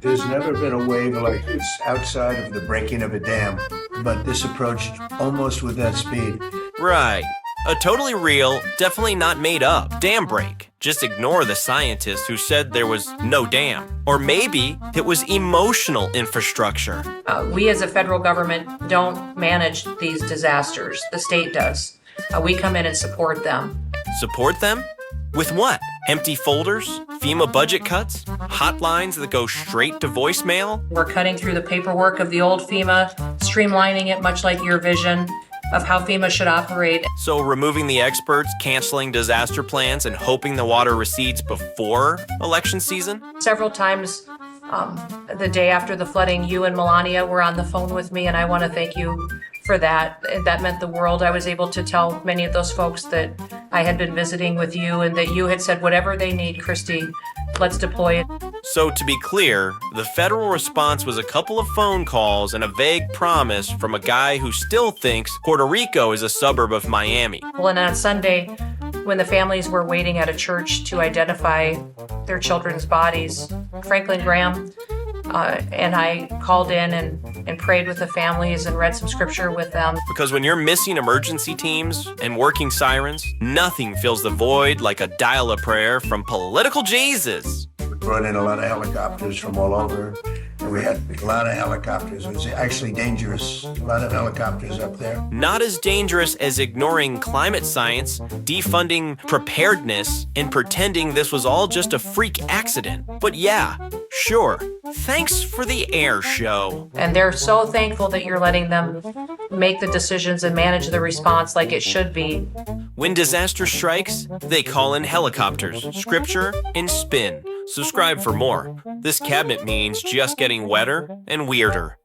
There's never been a wave like this outside of the breaking of a dam, but this approached almost with that speed. Right. A totally real, definitely not made up dam break. Just ignore the scientist who said there was no dam. Or maybe it was emotional infrastructure. We as a federal government don't manage these disasters. The state does. We come in and support them. Support them? With what? Empty folders? FEMA budget cuts? Hotlines that go straight to voicemail? We're cutting through the paperwork of the old FEMA, streamlining it much like your vision of how FEMA should operate. So removing the experts, canceling disaster plans, and hoping the water recedes before election season? Several times the day after the flooding, you and Melania were on the phone with me, and I want to thank you for that. That meant the world. I was able to tell many of those folks that I had been visiting with you and that you had said, whatever they need, Christy, let's deploy it. So to be clear, the federal response was a couple of phone calls and a vague promise from a guy who still thinks Puerto Rico is a suburb of Miami. Well, and on Sunday, when the families were waiting at a church to identify their children's bodies, Franklin Graham and I called in and prayed with the families and read some scripture with them. Because when you're missing emergency teams and working sirens, nothing fills the void like a dial a prayer from political Jesus. We brought in a lot of helicopters from all over, and we had a lot of helicopters. It was actually dangerous. A lot of helicopters up there. Not as dangerous as ignoring climate science, defunding preparedness, and pretending this was all just a freak accident. But yeah, sure. Thanks for the air show. And they're so thankful that you're letting them make the decisions and manage the response like it should be. When disaster strikes, they call in helicopters, scripture, and spin. Subscribe for more. This cabinet means just getting wetter and weirder.